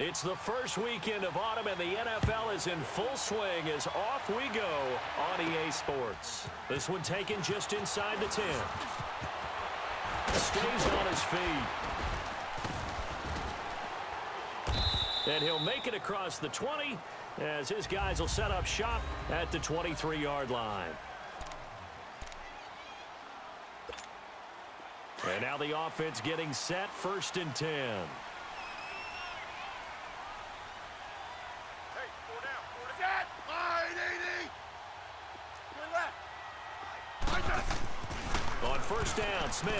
It's the first weekend of autumn, and the NFL is in full swing as off we go on EA Sports. This one taken just inside the 10. Stays on his feet. And he'll make it across the 20 as his guys will set up shop at the 23-yard line. And now the offense getting set, 1st and 10. On 1st down, Smith.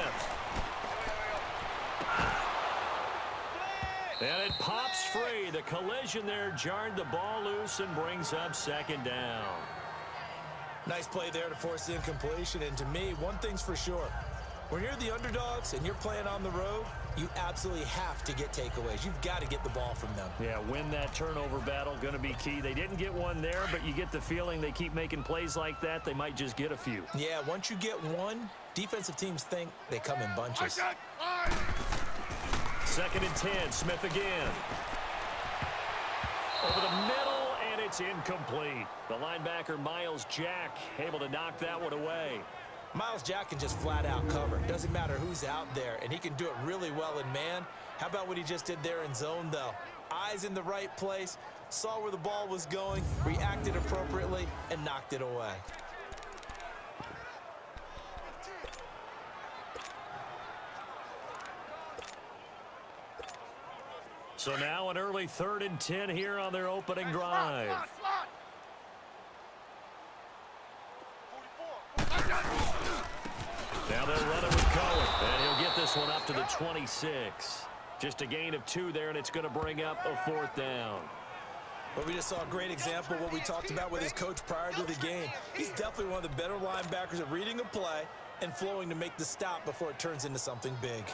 And it pops free. The collision there jarred the ball loose and brings up 2nd down. Nice play there to force the incompletion. And to me, one thing's for sure. When you're the underdogs and you're playing on the road, you absolutely have to get takeaways. You've got to get the ball from them. Yeah, win that turnover battle, going to be key. They didn't get one there, but you get the feeling they keep making plays like that, they might just get a few. Yeah, once you get one, defensive teams think they come in bunches. 2nd and 10, Smith again. Over the middle, and it's incomplete. The linebacker, Miles Jack, able to knock that one away. Miles Jack can just flat out cover. Doesn't matter who's out there, and he can do it really well in man. How about what he just did there in zone, though? Eyes in the right place, saw where the ball was going, reacted appropriately, and knocked it away. So now an early 3rd and 10 here on their opening drive. Now they'll run it with Cohen, and he'll get this one up to the 26. Just a gain of 2 there, and it's going to bring up a 4th down. Well, we just saw a great example of what we talked about with his coach prior to the game. He's definitely one of the better linebackers at reading a play and flowing to make the stop before it turns into something big.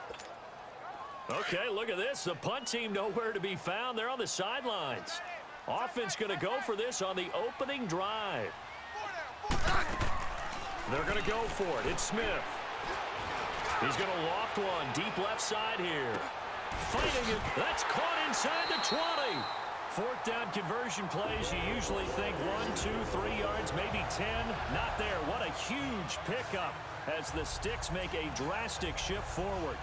Okay, look at this. The punt team nowhere to be found. They're on the sidelines. Offense going to go for this on the opening drive. They're going to go for it. It's Smith. He's going to loft one deep left side here. Fighting it. That's caught inside the 20. 4th down conversion plays. You usually think 1, 2, 3 yards, maybe 10. Not there. What a huge pickup as the Sticks make a drastic shift forward.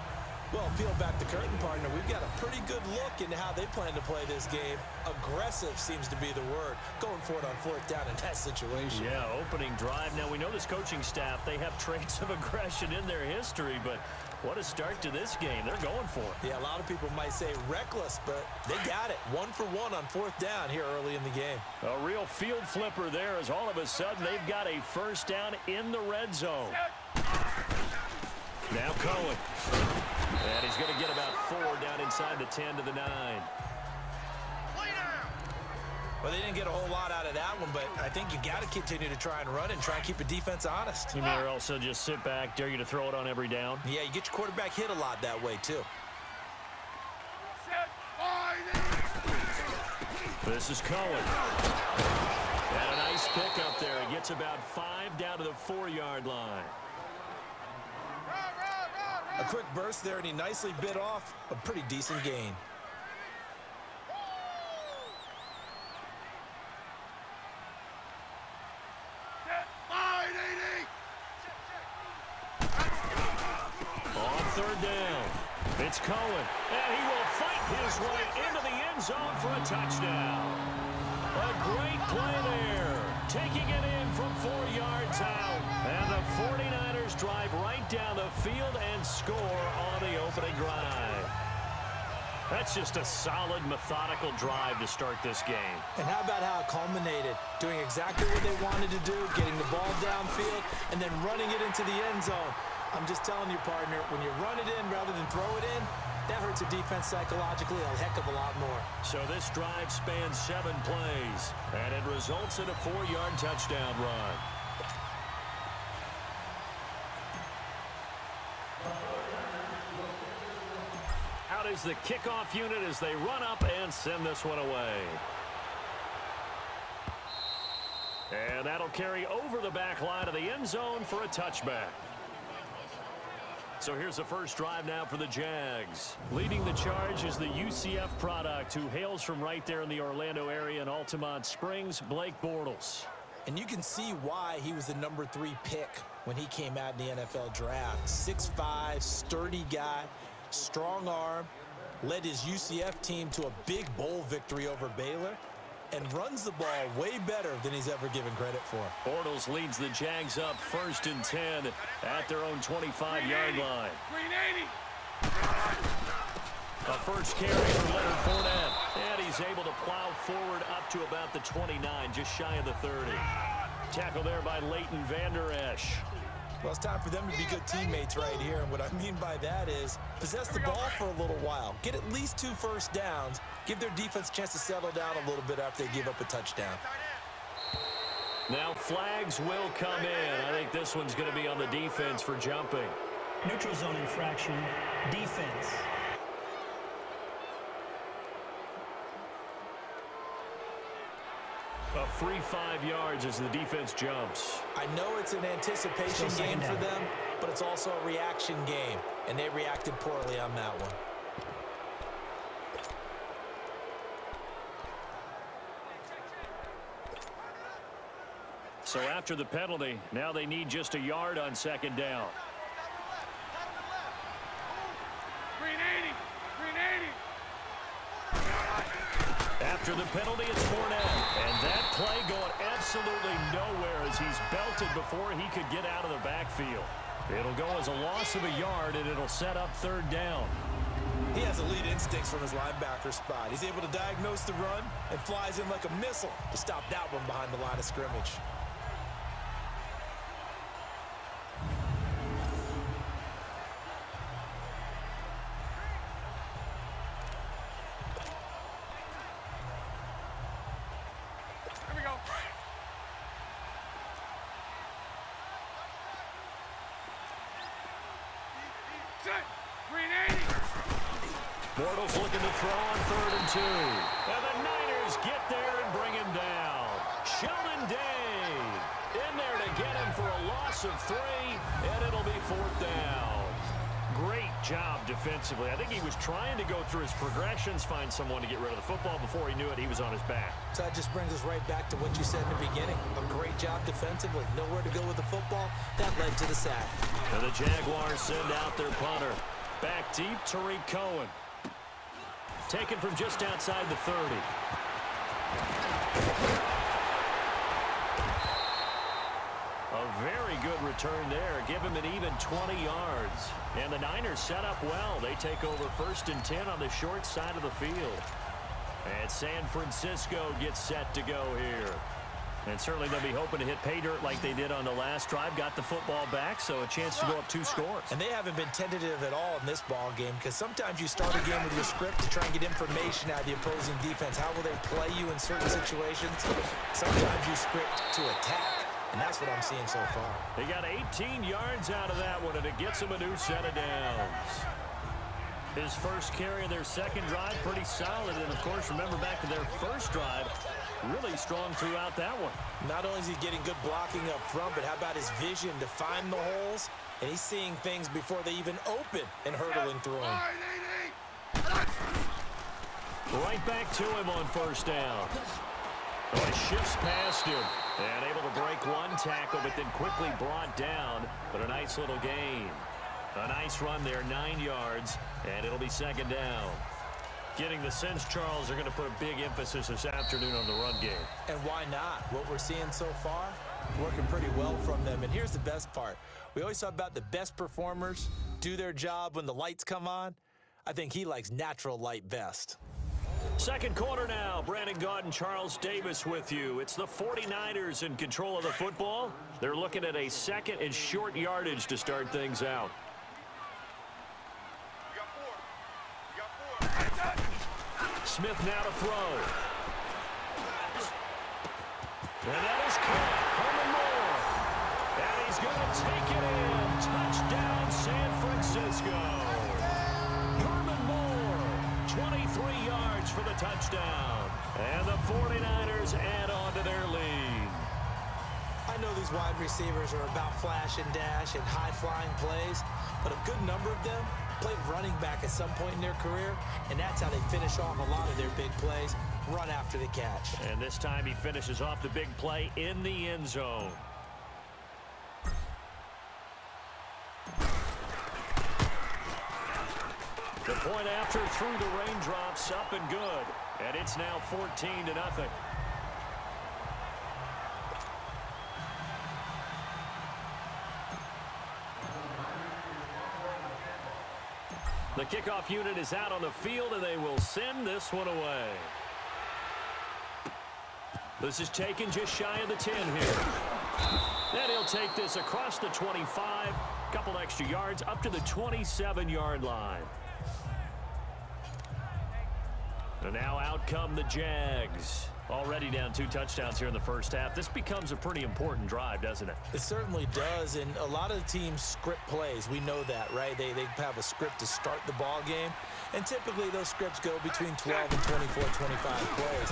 Well, peel back the curtain, partner. We've got a pretty good look into how they plan to play this game. Aggressive seems to be the word. Going for it on 4th down in that situation. Yeah, opening drive. Now, we know this coaching staff, they have traits of aggression in their history, but what a start to this game. They're going for it. Yeah, a lot of people might say reckless, but they got it. 1 for 1 on 4th down here early in the game. A real field flipper there as all of a sudden they've got a 1st down in the red zone. Now Cohen. And he's going to get about 4 down inside the 10 to the 9. Well, they didn't get a whole lot out of that one, but I think you got to continue to try and run and try and keep the defense honest. You may also just sit back, dare you to throw it on every down. Yeah, you get your quarterback hit a lot that way, too. This is Cohen. And a nice pick up there. He gets about 5 down to the 4-yard line. A quick burst there, and he nicely bit off a pretty decent gain. On 3rd down, it's Cohen, and he will fight his way into the end zone for a touchdown. A great play there, taking it in from 4 yards out, and the 49ers drive right down the field and score on the opening drive. That's just a solid, methodical drive to start this game. And how about how it culminated? Doing exactly what they wanted to do, getting the ball downfield, and then running it into the end zone. I'm just telling you, partner, when you run it in rather than throw it in, that hurts a defense psychologically a heck of a lot more. So this drive spans 7 plays, and it results in a 4-yard touchdown run. Out is the kickoff unit as they run up and send this one away. And that'll carry over the back line of the end zone for a touchback. So here's the first drive now for the Jags. Leading the charge is the UCF product who hails from right there in the Orlando area in Altamont Springs, Blake Bortles. And you can see why he was the number 3 pick when he came out in the NFL draft. 6'5", sturdy guy, strong arm, led his UCF team to a big bowl victory over Baylor, and runs the ball way better than he's ever given credit for. Bortles leads the Jags up 1st and 10 at their own 25-yard line. A first carry for Leonard Fournette, and he's able to plow forward up to about the 29, just shy of the 30. Tackle there by Leighton Vander Esch. Well, it's time for them to be good teammates right here, and what I mean by that is possess the ball for a little while, get at least 2 first downs, give their defense a chance to settle down a little bit after they give up a touchdown. Now flags will come in. I think this one's going to be on the defense for jumping. Neutral zone infraction, defense. A free 5 yards as the defense jumps. I know it's an anticipation game for them, but it's also a reaction game, and they reacted poorly on that one. So after the penalty, now they need just a yard on 2nd down. After the penalty, it's Fournette. And that play going absolutely nowhere as he's belted before he could get out of the backfield. It'll go as a loss of a yard, and it'll set up 3rd down. He has elite instincts from his linebacker spot. He's able to diagnose the run and flies in like a missile to stop that one behind the line of scrimmage. Bortles looking to throw on 3rd and 2. And the Niners get there and bring him down. Sheldon Day in there to get him for a loss of 3, and it'll be 4th down. Great job defensively. I think he was trying to go through his progressions, find someone to get rid of the football. Before he knew it, he was on his back. So that just brings us right back to what you said in the beginning. A great job defensively. Nowhere to go with the football. That led to the sack. And the Jaguars send out their punter. Back deep, Tariq Cohen. Taken from just outside the 30. A very good return there. Give him an even 20 yards. And the Niners set up well. They take over 1st and 10 on the short side of the field. And San Francisco gets set to go here. And certainly they'll be hoping to hit pay dirt like they did on the last drive. Got the football back, so a chance to go up 2 scores. And they haven't been tentative at all in this ball game, because sometimes you start a game with your script to try and get information out of the opposing defense. How will they play you in certain situations? Sometimes you script to attack, and that's what I'm seeing so far. They got 18 yards out of that one, and it gets them a new set of downs. His first carry of their 2nd drive, pretty solid. And, of course, remember back to their 1st drive, really strong throughout that one. Not only is he getting good blocking up front, but how about his vision to find the holes? And he's seeing things before they even open and hurdling through them. Right back to him on 1st down. Oh, he shifts past him. And able to break one tackle, but then quickly brought down. But a nice little gain. A nice run there, 9 yards, and it'll be 2nd down. Getting the sense, Charles, are going to put a big emphasis this afternoon on the run game. And why not? What we're seeing so far, working pretty well from them. And here's the best part. We always talk about the best performers do their job when the lights come on. I think he likes natural light best. 2nd quarter now. Brandon Gaudin, Charles Davis with you. It's the 49ers in control of the football. They're looking at a 2nd and short yardage to start things out. Smith now to throw. And that is caught. Herman Moore. And he's going to take it in. Touchdown, San Francisco. Herman Moore, 23 yards for the touchdown. And the 49ers add on to their lead. I know these wide receivers are about flash and dash and high-flying plays, but a good number of them played running back at some point in their career, and that's how they finish off a lot of their big plays, run after the catch. And this time he finishes off the big play in the end zone. The point after through the raindrops, up and good. And it's now 14-0. The kickoff unit is out on the field, and they will send this one away. This is taken just shy of the 10 here. And he'll take this across the 25, couple extra yards up to the 27-yard line. And now out come the Jags. Already down 2 touchdowns here in the first half. This becomes a pretty important drive, doesn't it? It certainly does, and a lot of the teams script plays. We know that, right? They have a script to start the ball game, and typically those scripts go between 12 and 24, 25 plays.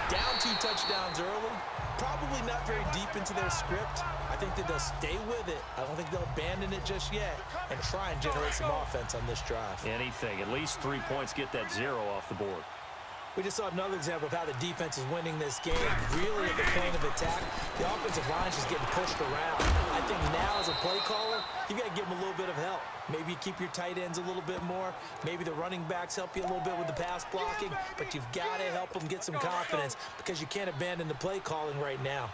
Down 2 touchdowns early, probably not very deep into their script. I think that they'll stay with it. I don't think they'll abandon it just yet and try and generate some offense on this drive. Anything. At least 3 points, get that 0 off the board. We just saw another example of how the defense is winning this game. Really at the point of attack, the offensive line is just getting pushed around. I think now as a play caller, you've got to give them a little bit of help. Maybe keep your tight ends a little bit more. Maybe the running backs help you a little bit with the pass blocking. But you've got to help them get some confidence because you can't abandon the play calling right now.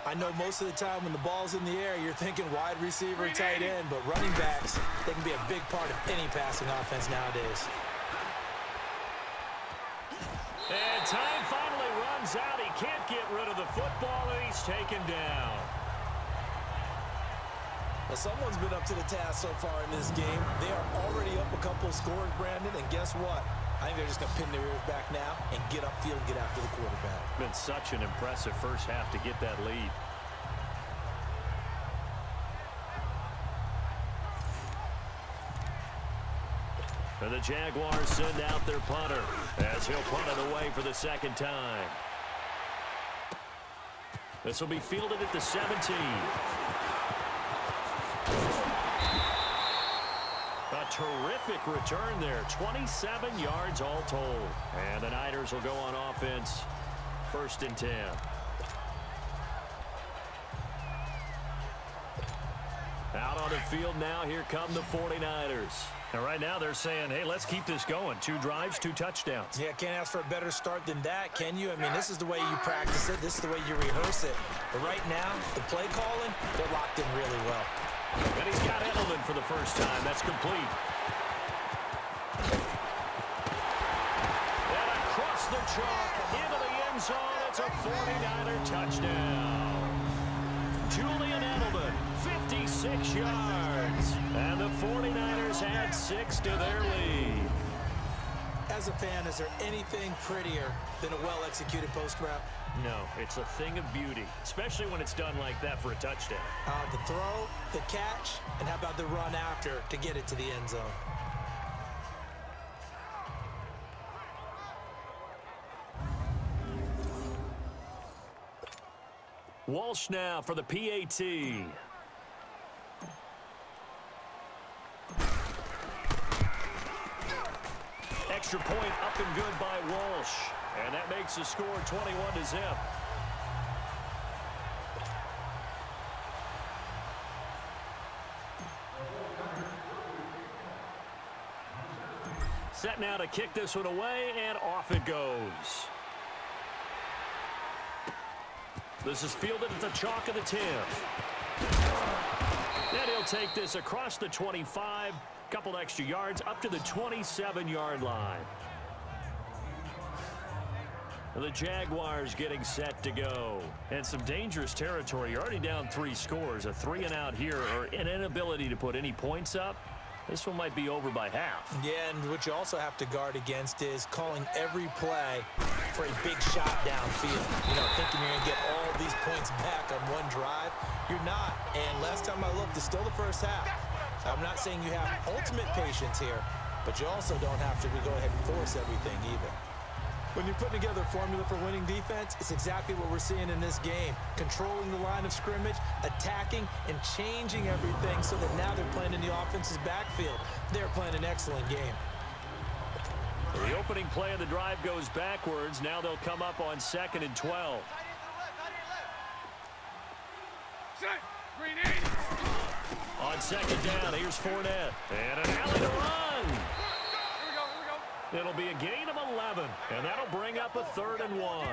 I know most of the time when the ball's in the air, you're thinking wide receiver, tight end. But running backs, they can be a big part of any passing offense nowadays. And time finally runs out. He can't get rid of the football, and he's taken down. Well, someone's been up to the task so far in this game. They are already up a couple of scores, Brandon, and guess what? I think they're just going to pin their ears back now and get upfield and get after the quarterback. Been such an impressive first half to get that lead. And the Jaguars send out their punter as he'll punt it away for the second time. This will be fielded at the 17. A terrific return there. 27 yards all told. And the Niners will go on offense. 1st and 10. Out on the field now, here come the 49ers. And right now they're saying, hey, let's keep this going. 2 drives, 2 touchdowns. Yeah, can't ask for a better start than that, can you? I mean, this is the way you practice it. This is the way you rehearse it. But right now, the play calling, they're locked in really well. And he's got Edelman for the first time. That's complete. And across the chalk, into the end zone. It's a 49er touchdown. Julian Edelman, 56 yards. And the 49ers add 6 to their lead. As a fan, is there anything prettier than a well-executed post route? No, it's a thing of beauty, especially when it's done like that for a touchdown. The throw, the catch, and how about the run after to get it to the end zone? Walsh now for the PAT. Extra point up and good by Walsh. And that makes the score 21-0. Set now to kick this one away, and off it goes. This is fielded at the chalk of the 10. And he'll take this across the 25. Couple extra yards up to the 27-yard line. And the Jaguars getting set to go. And some dangerous territory. You're already down 3 scores. A 3-and-out here, or an inability to put any points up. This one might be over by half. Yeah, and what you also have to guard against is calling every play for a big shot downfield. You know, thinking you're going to get all these points back on one drive. You're not. And last time I looked, it's still the first half. I'm not saying you have ultimate patience here, but you also don't have to go ahead and force everything either. When you're putting together a formula for winning defense, it's exactly what we're seeing in this game. Controlling the line of scrimmage, attacking, and changing everything so that now they're playing in the offense's backfield. They're playing an excellent game. The opening play of the drive goes backwards. Now they'll come up on 2nd and 12. On 2nd down, here's Fournette. And an alley to run. It'll be a gain of 11, and that'll bring up a 3rd and 1.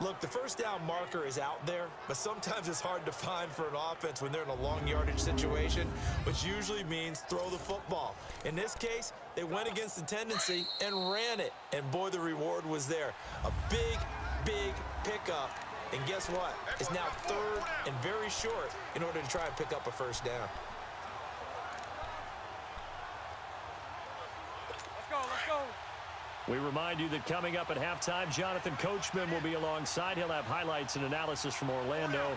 Look, the first down marker is out there, but sometimes it's hard to find for an offense when they're in a long yardage situation, which usually means throw the football. In this case, they went against the tendency and ran it, and boy, the reward was there. A big, big pickup, and guess what? It's now 3rd and very short in order to try and pick up a first down. We remind you that coming up at halftime, Jonathan Coachman will be alongside. He'll have highlights and analysis from Orlando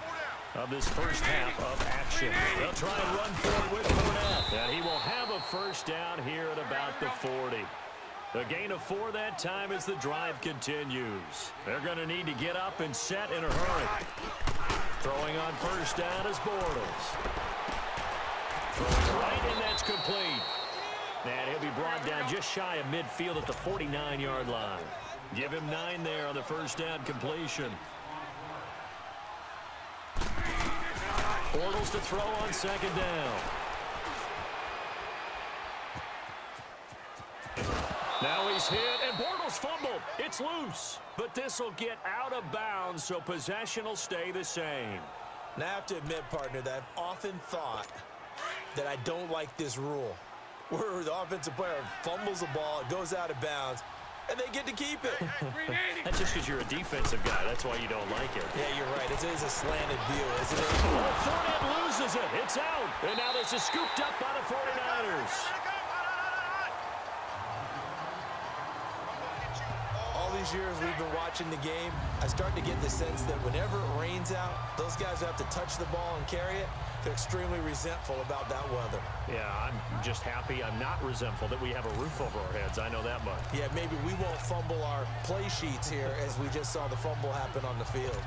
of this first half of action. They'll try and run forward with Fournette, and he will have a first down here at about the 40. The gain of 4 that time as the drive continues. They're going to need to get up and set in a hurry. Throwing on first down is Bortles. Throwing right, and that's complete. And he'll be brought down just shy of midfield at the 49-yard line. Give him 9 there on the first down completion. Bortles to throw on 2nd down. Now he's hit, and Bortles fumbled. It's loose, but this will get out of bounds, so possession will stay the same. Now, I have to admit, partner, that I've often thought that I don't like this rule, where the offensive player fumbles the ball, it goes out of bounds, and they get to keep it. That's just because you're a defensive guy. That's why you don't like it. Yeah, you're right. It is a slanted view, isn't it? Well, Fournette loses it. It's out. And now this is scooped up by the 49ers. All these years we've been watching the game, I start to get the sense that whenever it rains out, those guys who have to touch the ball and carry it, they're extremely resentful about that weather. Yeah, I'm just happy I'm not resentful that we have a roof over our heads. I know that much. Yeah, maybe we won't fumble our play sheets here as we just saw the fumble happen on the field.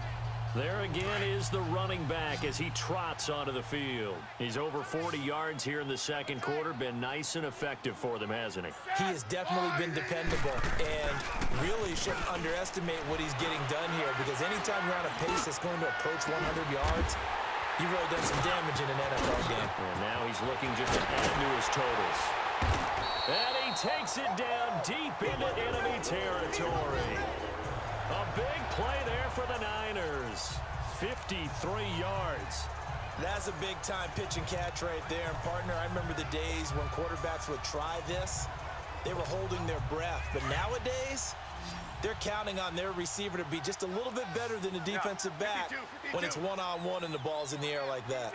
There again is the running back as he trots onto the field. He's over 40 yards here in the second quarter. Been nice and effective for them, hasn't he? He has definitely been dependable, and really shouldn't underestimate what he's getting done here, because anytime you're on a pace that's going to approach 100 yards, you've really done some damage in an NFL game. And now he's looking just to add to his totals. And he takes it down deep into enemy territory. A big play there for the Niners. 53 yards. That's a big-time pitch and catch right there. And, partner, I remember the days when quarterbacks would try this. They were holding their breath. But nowadays, they're counting on their receiver to be just a little bit better than the defensive back when it's one-on-one and the ball's in the air like that.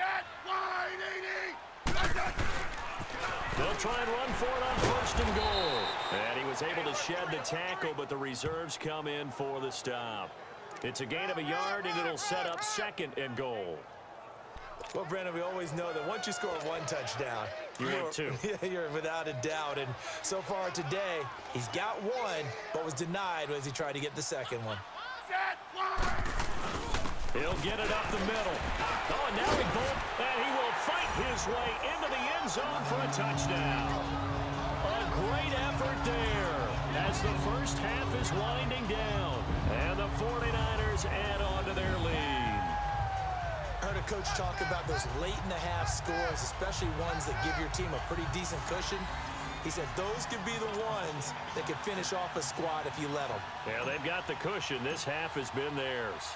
They'll try and run for it on 1st and goal. And he was able to shed the tackle, but the reserves come in for the stop. It's a gain of a yard, and it'll set up 2nd and goal. Well, Brandon, we always know that once you score 1 touchdown, want 2. You're without a doubt. And so far today, he's got 1, but was denied as he tried to get the 2nd one. He'll get it up the middle. Oh, and now he and he will fight his way into the end zone for a touchdown. A great effort there as the first half is winding down. And the 49ers add on to their lead. I heard a coach talk about those late-in-the-half scores, especially ones that give your team a pretty decent cushion. He said those could be the ones that could finish off a squad if you let them. Yeah, they've got the cushion. This half has been theirs.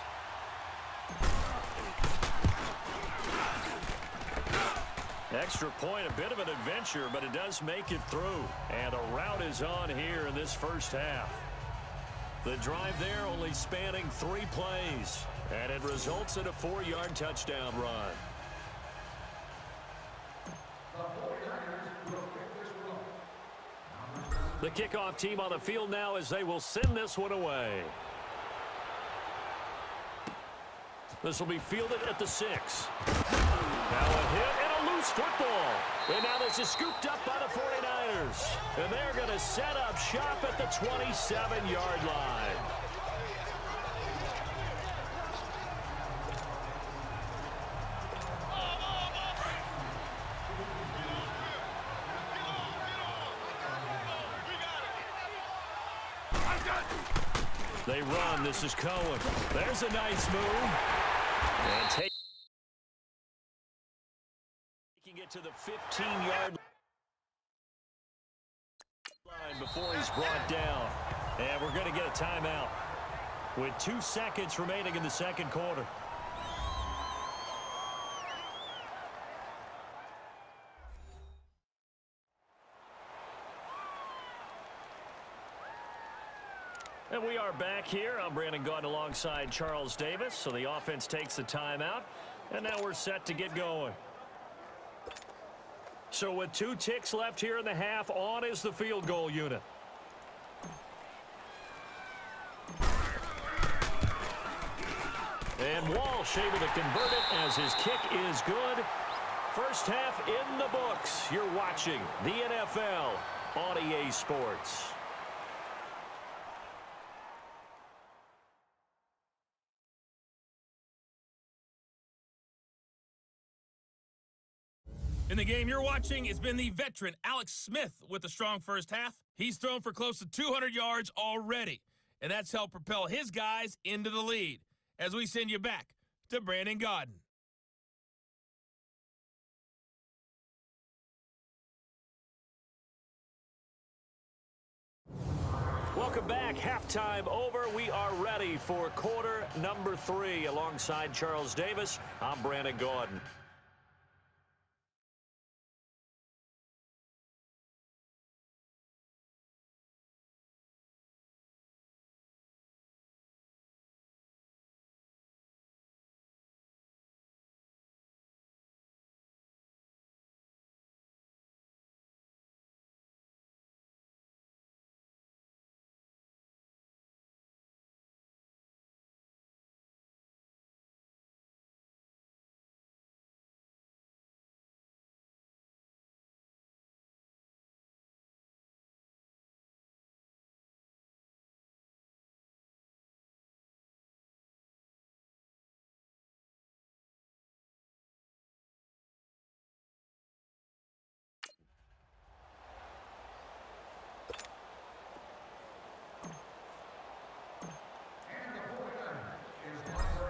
Extra point, a bit of an adventure, but it does make it through. And a rout is on here in this first half. The drive there only spanning 3 plays, and it results in a 4-yard touchdown run. The kickoff team on the field now as they will send this one away. This will be fielded at the 6. Now a hit and a loose loose football. And now this is scooped up by the 49ers. And they're going to set up shop at the 27-yard line. They run. This is Cohen. There's a nice move. And taking it to the 15-yard line before he's brought down. And we're going to get a timeout with 2 seconds remaining in the second quarter. And we are back here. I'm Brandon Gaudin alongside Charles Davis. So the offense takes the timeout. And now we're set to get going. So with 2 ticks left here in the half, on is the field goal unit. And Walsh able to convert it as his kick is good. First half in the books. You're watching the NFL on EA Sports. In the game you're watching, it's been the veteran Alex Smith with a strong first half. He's thrown for close to 200 yards already, and that's helped propel his guys into the lead. As we send you back to Brandon Gaudin. Welcome back. Halftime over. We are ready for quarter number 3. Alongside Charles Davis, I'm Brandon Gaudin.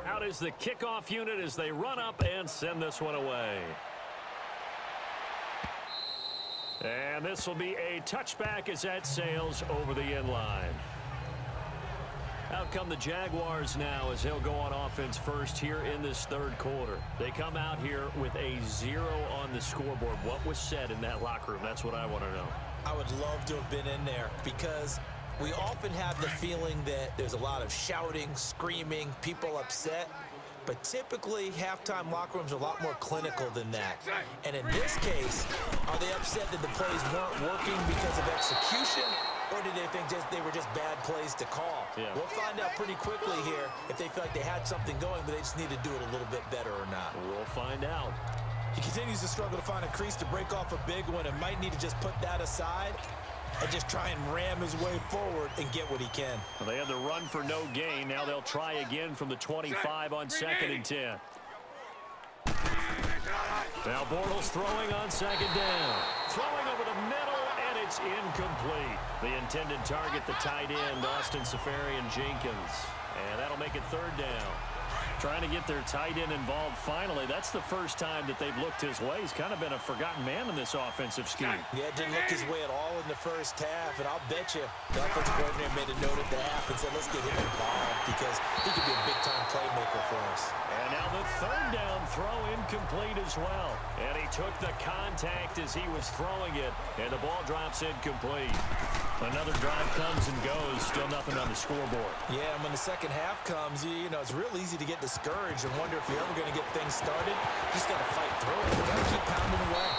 Out is the kickoff unit as they run up and send this one away. And this will be a touchback as that sails over the end line. Out come the Jaguars now as they'll go on offense first here in this third quarter. They come out here with a 0 on the scoreboard. What was said in that locker room? That's what I want to know. I would love to have been in there because we often have the feeling that there's a lot of shouting, screaming, people upset. But typically, halftime locker rooms are a lot more clinical than that. And in this case, are they upset that the plays weren't working because of execution? Or did they think they were just bad plays to call? Yeah. We'll find out pretty quickly here if they feel like they had something going, but they just need to do it a little bit better or not. We'll find out. He continues to struggle to find a crease to break off a big one and might need to just put that aside and just try and ram his way forward and get what he can. Well, they had the run for no gain. Now they'll try again from the 25 on 2nd and 10. Now Bortles throwing on 2nd down. Throwing over the middle, and it's incomplete. The intended target, the tight end, Austin Seferian-Jenkins. And that'll make it 3rd down. Trying to get their tight end involved finally. That's the first time that they've looked his way. He's kind of been a forgotten man in this offensive scheme. Yeah, didn't look his way at all in the first half, and I'll bet you the offensive coordinator made a note at the half and said, let's get him involved because he could be a big-time playmaker for us. And now the 3rd down throw incomplete as well. And he took the contact as he was throwing it, and the ball drops incomplete. Another drive comes and goes, still nothing on the scoreboard. Yeah, and when the second half comes, you know, it's real easy to get discouraged and wonder if you're ever going to get things started. You just got to fight through it. You got to keep pounding away.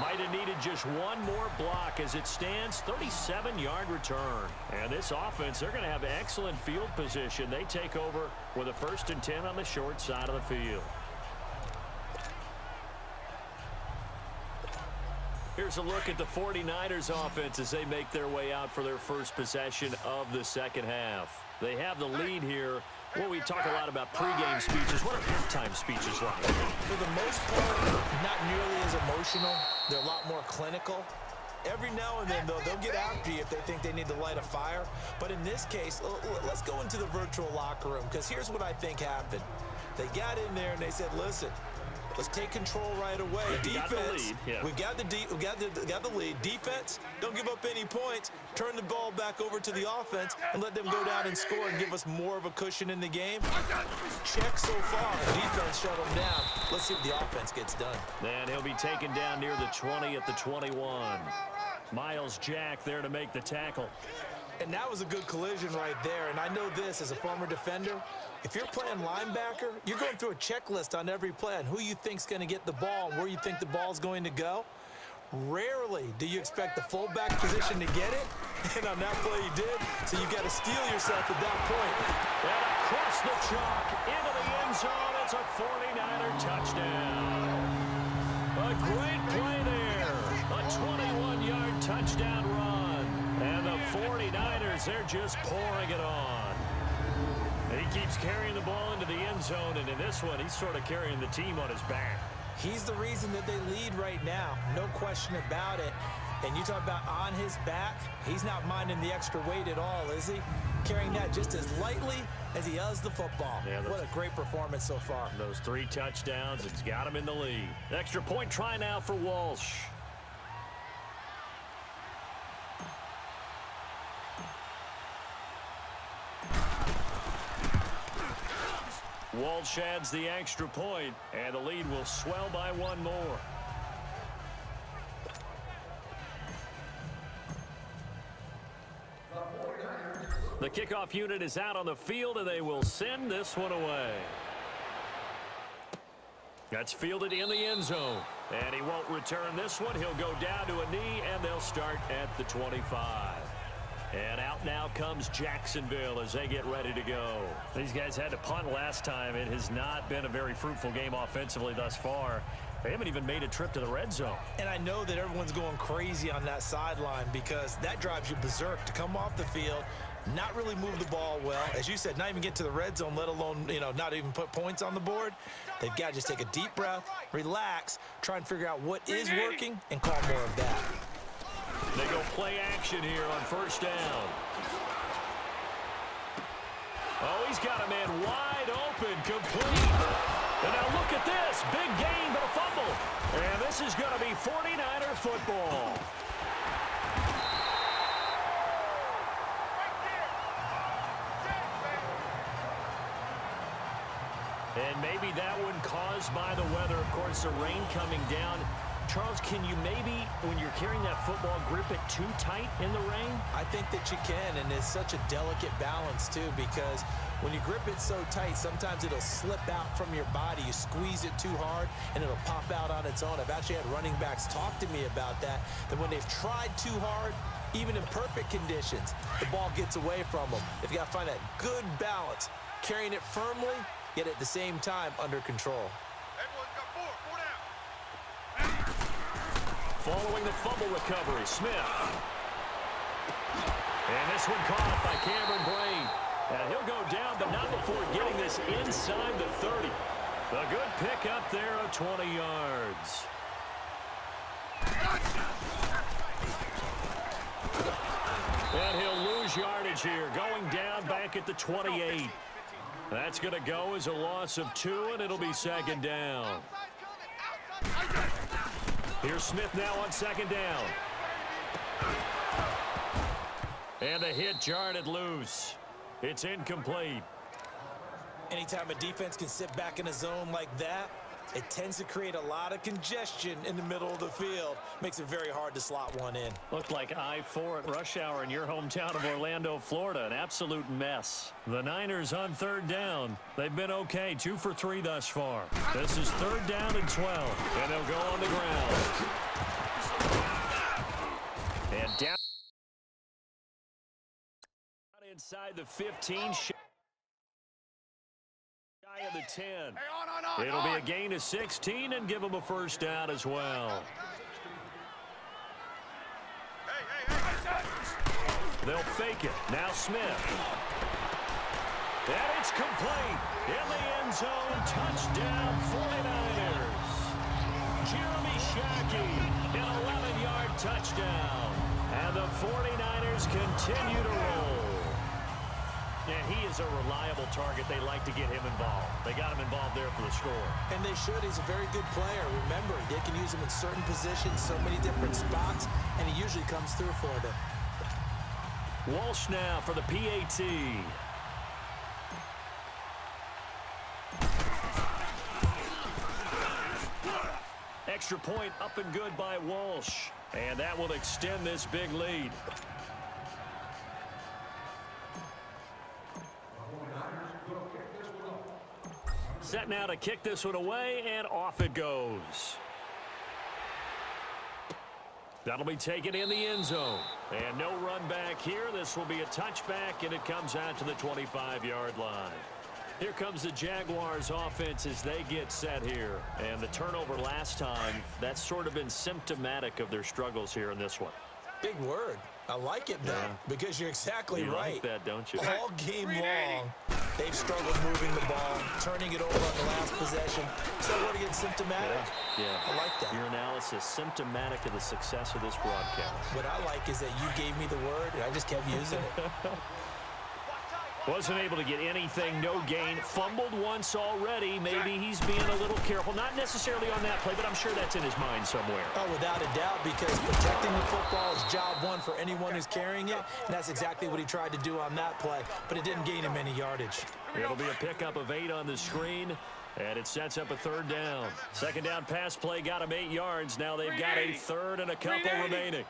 Might have needed just one more block as it stands, 37-yard return. And this offense, they're going to have excellent field position. They take over with a 1st and 10 on the short side of the field. Here's a look at the 49ers offense as they make their way out for their first possession of the second half. They have the lead here. Well, we talk a lot about pregame speeches. What are halftime speeches like? For the most part, not nearly as emotional. They're a lot more clinical. Every now and then, though, they'll get after you if they think they need to light a fire. But in this case, let's go into the virtual locker room, because here's what I think happened. They got in there and they said, listen, let's take control right away. Defense, we got the lead. Defense, don't give up any points. Turn the ball back over to the offense and let them go down and score and give us more of a cushion in the game. Check so far. Defense shut them down. Let's see if the offense gets done. And he'll be taken down near the 20 at the 21. Miles Jack there to make the tackle. And that was a good collision right there. And I know this as a former defender. If you're playing linebacker, you're going through a checklist on every play on who you think's going to get the ball and where you think the ball's going to go. Rarely do you expect the fullback position to get it. And on that play, he did. So you got to steel yourself at that point. And across the chalk into the end zone. It's a 49er touchdown. A great play there. A 21-yard touchdown run. And the 49ers, they're just pouring it on. He keeps carrying the ball into the end zone, and in this one, he's sort of carrying the team on his back. He's the reason that they lead right now. No question about it. And you talk about on his back, he's not minding the extra weight at all, is he? Carrying that just as lightly as he does the football. Yeah, what a great performance so far. Those 3 touchdowns, it's got him in the lead. Extra point try now for Walsh. Walsh adds the extra point, and the lead will swell by 1 more. The kickoff unit is out on the field, and they will send this one away. That's fielded in the end zone, and he won't return this one. He'll go down to a knee, and they'll start at the 25. And out now comes Jacksonville as they get ready to go. These guys had to punt last time. It has not been a very fruitful game offensively thus far. They haven't even made a trip to the red zone. And I know that everyone's going crazy on that sideline because that drives you berserk to come off the field, not really move the ball well. As you said, not even get to the red zone, let alone, not even put points on the board. They've got to just take a deep breath, relax, try and figure out what is working, and call more of that. They go play action here on first down. Oh, he's got a man wide open, complete. And now look at this. Big gain, but a fumble. And this is going to be 49er football. And maybe that one caused by the weather. Of course, the rain coming down. Charles, can you maybe, when you're carrying that football, grip it too tight in the rain? I think that you can, and it's such a delicate balance, too, because when you grip it so tight, sometimes it'll slip out from your body. You squeeze it too hard, and it'll pop out on its own. I've actually had running backs talk to me about that when they've tried too hard, even in perfect conditions, the ball gets away from them. They've got to find that good balance, carrying it firmly, yet at the same time under control. Following the fumble recovery, Smith. And this one caught by Cameron Brain. And he'll go down, but not before getting this inside the 30. A good pick up there of 20 yards. And he'll lose yardage here, going down back at the 28. That's going to go as a loss of 2, and it'll be second down. Here's Smith now on second down. And the hit jarred it loose. It's incomplete. Anytime a defense can sit back in a zone like that, it tends to create a lot of congestion in the middle of the field. Makes it very hard to slot one in. Looked like I-4 at rush hour in your hometown of Orlando, Florida. An absolute mess. The Niners on third down. They've been okay, 2 for 3 thus far. This is third down and 12. And they'll go on the ground. And down inside the 15. Shy of the 10. It'll be a gain of 16 and give them a first down as well. They'll fake it. Now Smith. And it's complete. In the end zone. Touchdown 49ers. Jeremy Shockey, an 11-yard touchdown. And the 49ers continue to roll. And he is a reliable target. They like to get him involved. They got him involved there for the score. And they should. He's a very good player. Remember, they can use him in certain positions, so many different spots, and he usually comes through for them. Walsh now for the PAT. Extra point up and good by Walsh. And that will extend this big lead. Set now to kick this one away, and off it goes. That'll be taken in the end zone. And no run back here. This will be a touchback, and it comes out to the 25-yard line. Here comes the Jaguars offense as they get set here. And the turnover last time, that's sort of been symptomatic of their struggles here in this one. Big word. I like it, though, because you're exactly right. You like that, don't you? All game long, they've struggled moving the ball, turning it over on the last possession. So what again, symptomatic? Yeah. I like that. Your analysis, symptomatic of the success of this broadcast. What I like is that you gave me the word, and I just kept using it. Wasn't able to get anything, no gain. Fumbled once already. Maybe he's being a little careful. Not necessarily on that play, but I'm sure that's in his mind somewhere. Oh, without a doubt, because protecting the football is job one for anyone who's carrying it, and that's exactly what he tried to do on that play, but it didn't gain him any yardage. It'll be a pickup of 8 on the screen, and it sets up a third down. Second down pass play got him 8 yards. Now they've got a third and a couple remaining.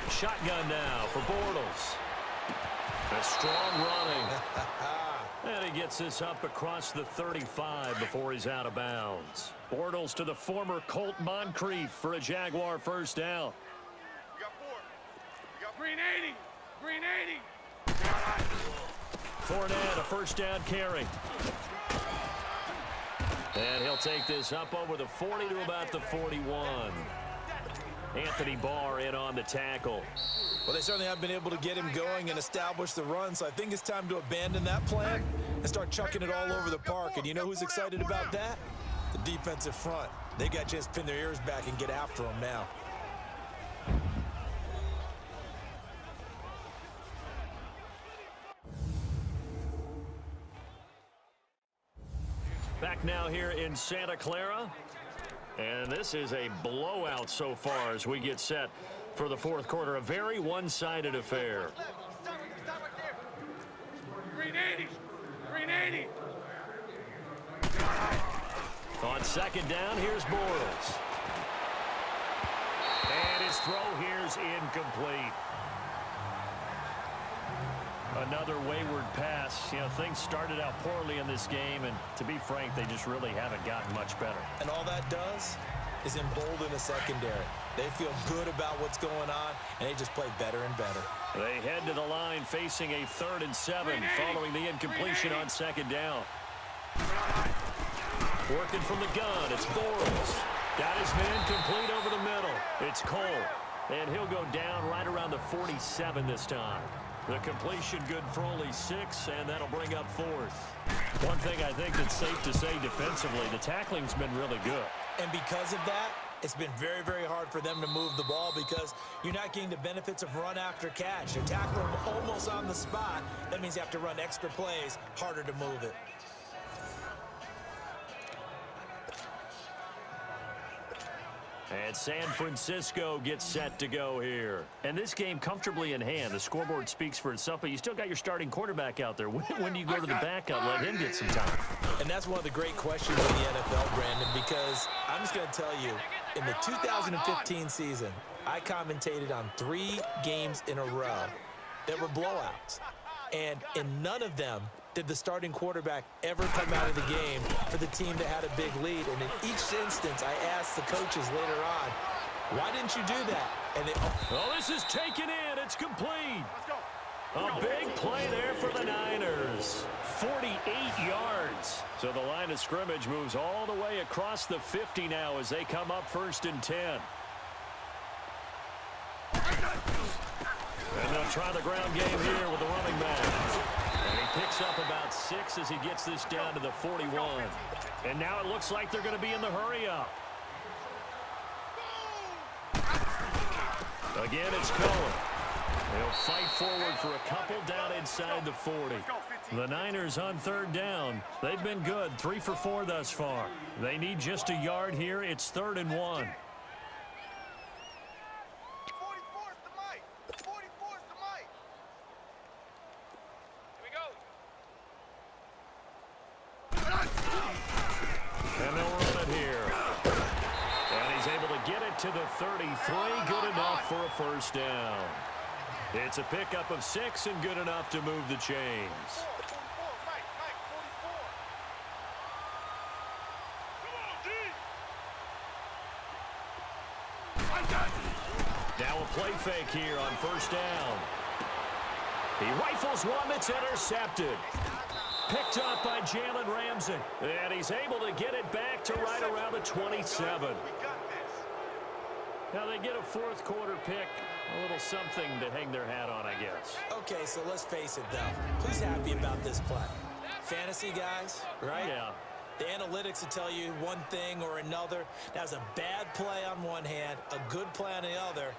Shotgun now for Bortles. A strong running. And he gets this up across the 35 before he's out of bounds. Bortles to the former Colt Moncrief for a Jaguar first down. We got 4. We got green 80. Green 80. Fournette, a first down carry. And he'll take this up over the 40 to about the 41. Anthony Barr in on the tackle. Well, they certainly have been able to get him going and establish the run, so I think it's time to abandon that plan and start chucking it all over the park. And you know who's excited about that? The defensive front. They got to just pin their ears back and get after him now. Back now here in Santa Clara. And this is a blowout so far as we get set for the fourth quarter. A very one-sided affair. Green 80. Green 80. On second down, here's Bortles. And his throw here's incomplete. Another wayward pass. You know, things started out poorly in this game, and to be frank, they just really haven't gotten much better. And all that does is embolden the secondary. They feel good about what's going on, and they just play better and better. They head to the line facing a 3rd and 7 following the incompletion on second down. Working from the gun, it's Bortles. Got his man complete over the middle. It's Cole, and he'll go down right around the 47 this time. The completion good for only 6, and that'll bring up 4th. One thing I think that's safe to say defensively, the tackling's been really good. And because of that, it's been very, very hard for them to move the ball because you're not getting the benefits of run after catch. You're tackling them almost on the spot. That means you have to run extra plays, harder to move it. And San Francisco gets set to go here. And this game comfortably in hand. The scoreboard speaks for itself, but you still got your starting quarterback out there. When do you go to the backup, let him get some time? And that's one of the great questions in the NFL, Brandon, because I'm just going to tell you, in the 2015 season, I commentated on 3 games in a row that were blowouts. And in none of them did the starting quarterback ever come out of the game for the team that had a big lead. And in each instance, I asked the coaches later on, why didn't you do that? And they, oh, this is taken in. It's complete. A big play there for the Niners. 48 yards. So the line of scrimmage moves all the way across the 50 now as they come up 1st and 10. They'll try the ground game here with the running back. And he picks up about 6 as he gets this down to the 41. And now it looks like they're going to be in the hurry-up. Again, it's Cohen. They'll fight forward for a couple down inside the 40. The Niners on third down. They've been good, 3 for 4 thus far. They need just a yard here. It's 3rd and 1. And they'll run it here. And he's able to get it to the 33. Good enough for a first down. It's a pickup of 6 and good enough to move the chains. Now a play fake here on first down. He rifles one that's intercepted. Picked up by Jalen Ramsey. And he's able to get it back to right around the 27. Now they get a fourth quarter pick. A little something to hang their hat on, I guess. Okay, so let's face it, though. Who's happy about this play? Fantasy guys, right? Yeah. The analytics will tell you one thing or another. That's a bad play on one hand, a good play on the other.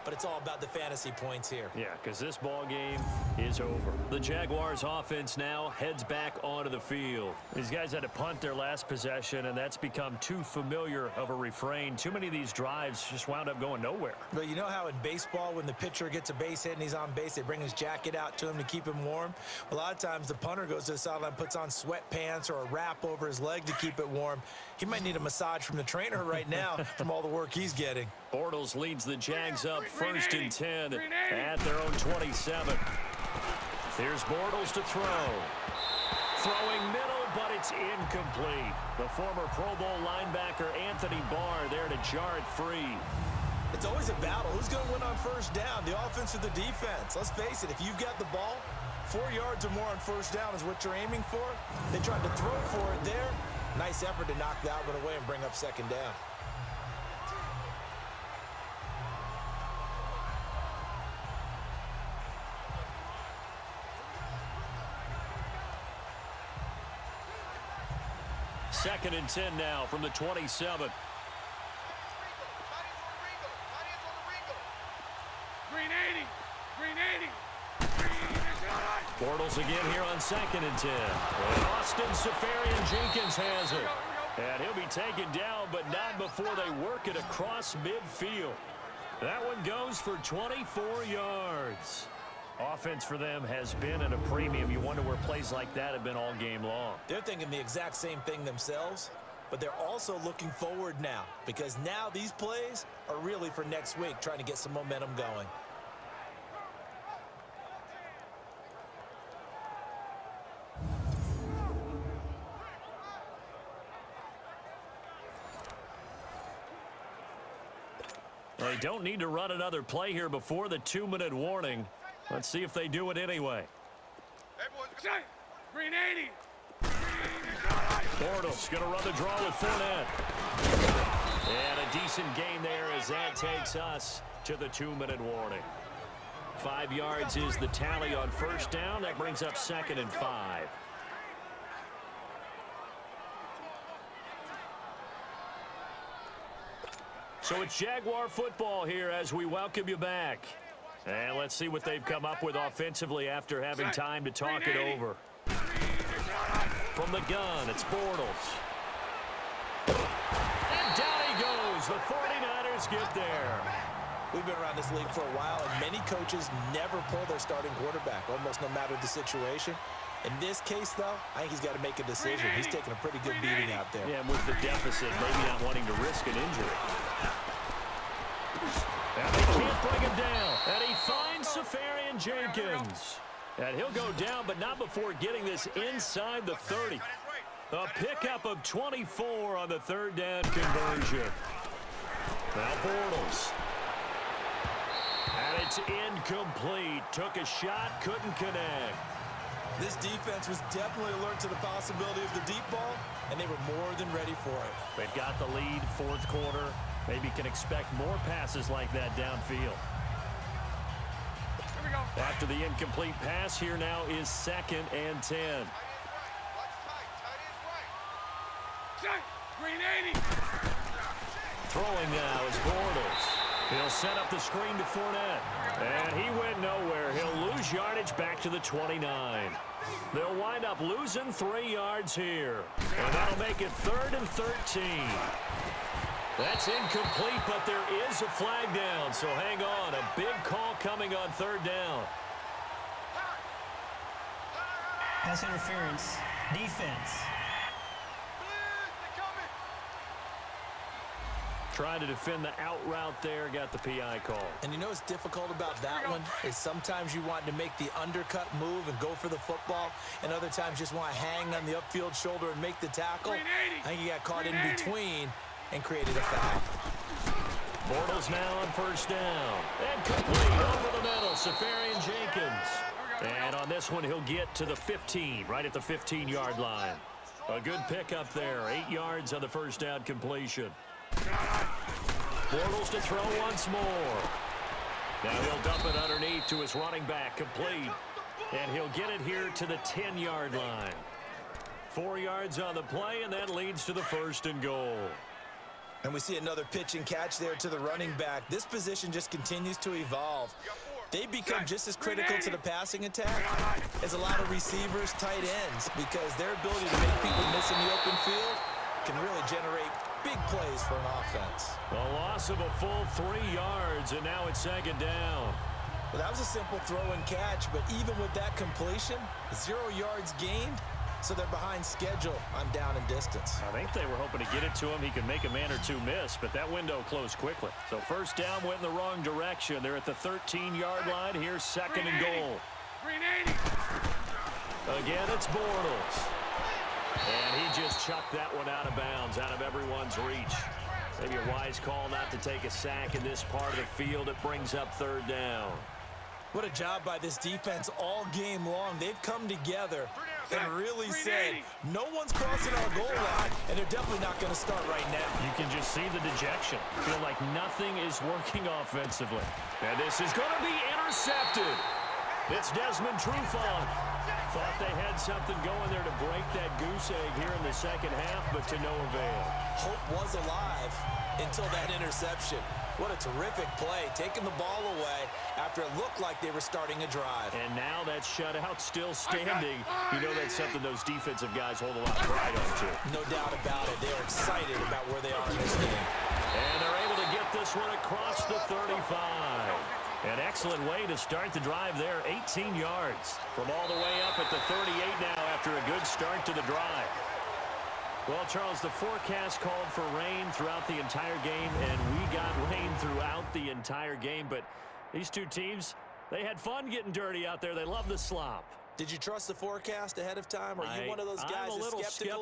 But it's all about the fantasy points here. Yeah, because this ball game is over. The Jaguars offense now heads back onto the field. These guys had to punt their last possession, and that's become too familiar of a refrain. Too many of these drives just wound up going nowhere. But you know how in baseball, when the pitcher gets a base hit and he's on base, they bring his jacket out to him to keep him warm? A lot of times the punter goes to the sideline, puts on sweatpants or a wrap over his leg to keep it warm. He might need a massage from the trainer right now from all the work he's getting. Bortles leads the Jags up 1st and 10 at their own 27. Here's Bortles to throw. Throwing middle, but it's incomplete. The former Pro Bowl linebacker Anthony Barr there to jar it free. It's always a battle. Who's going to win on first down, the offense or the defense? Let's face it, if you've got the ball, 4 yards or more on first down is what you're aiming for. They tried to throw for it there. Nice effort to knock that one away and bring up second down. Second and 10 now from the 27. Green 80. Green 80. Bortles again here on 2nd and 10. And Austin Seferian-Jenkins has it. And he'll be taken down, but not before they work it across midfield. That one goes for 24 yards. Offense for them has been at a premium. You wonder where plays like that have been all game long. They're thinking the exact same thing themselves, but they're also looking forward now because now these plays are really for next week, trying to get some momentum going. They don't need to run another play here before the 2-minute warning. Let's see if they do it anyway. Green 80. Bortles going to run the draw with Fournette. And a decent gain there as that takes us to the 2-minute warning. 5 yards is the tally on first down. That brings up 2nd and 5. So it's Jaguar football here as we welcome you back. And let's see what they've come up with offensively after having time to talk it over. From the gun, it's Bortles. And down he goes. The 49ers get there. We've been around this league for a while, and many coaches never pull their starting quarterback, almost no matter the situation. In this case, though, I think he's got to make a decision. He's taking a pretty good beating out there. Yeah, and with the deficit, maybe not wanting to risk an injury. And they can't bring him down. And he finds Seferian-Jenkins. And he'll go down, but not before getting this inside the 30. A pickup of 24 on the 3rd down conversion. Now Bortles. And it's incomplete. Took a shot, couldn't connect. This defense was definitely alert to the possibility of the deep ball, and they were more than ready for it. They've got the lead, 4th quarter. Maybe can expect more passes like that downfield. After the incomplete pass, here now is 2nd and 10. Green 80. Throwing now is Bortles. He'll set up the screen to Fournette. And he went nowhere. He'll lose yardage back to the 29. They'll wind up losing 3 yards here. And that'll make it 3rd and 13. That's incomplete, but there is a flag down. So hang on. A big call coming on 3rd down. Pass interference. Defense. Trying to defend the out route there, got the PI call. And you know what's difficult about that one is sometimes you want to make the undercut move and go for the football, and other times just want to hang on the upfield shoulder and make the tackle. I think he got caught in between and created a foul. Bortles now on 1st down. And complete over the middle, Safarian Jenkins. And on this one, he'll get to the 15, right at the 15-yard line. A good pickup there, 8 yards on the 1st down completion. Bortles to throw once more. Now he'll dump it underneath to his running back, complete. And he'll get it here to the 10-yard line. 4 yards on the play, and that leads to the 1st and goal. And we see another pitch and catch there to the running back. This position just continues to evolve. They become just as critical to the passing attack as a lot of receivers, tight ends, because their ability to make people miss in the open field can really generate big plays for an offense. A loss of a full 3 yards, and now it's 2nd down. Well, that was a simple throw and catch, but even with that completion, 0 yards gained, so they're behind schedule on down and distance. I think they were hoping to get it to him. He could make a man or two miss, but that window closed quickly. So 1st down went in the wrong direction. They're at the 13-yard line. Here's 2nd and goal. Green 80. Again, it's Bortles. And he just chucked that one out of bounds, out of everyone's reach. Maybe a wise call not to take a sack in this part of the field. It brings up 3rd down. What a job by this defense all game long. They've come together and really said, no one's crossing our goal line, and they're definitely not going to start right now. You can just see the dejection. Feel like nothing is working offensively. And this is going to be intercepted. It's Desmond Trufant. Thought they had something going there to break that goose egg here in the 2nd half, but to no avail. Hope was alive until that interception. What a terrific play, taking the ball away after it looked like they were starting a drive. And now that shutout still standing. You know that's something those defensive guys hold a lot of pride on, too. No doubt about it. They are excited about where they are in this game. And they're able to get this one across the 35. An excellent way to start the drive there, 18 yards from all the way up at the 38 now after a good start to the drive. Well, Charles, the forecast called for rain throughout the entire game, and we got rain throughout the entire game. But these two teams, they had fun getting dirty out there. They love the slop. Did you trust the forecast ahead of time? Or are you one of those guys that's skeptical?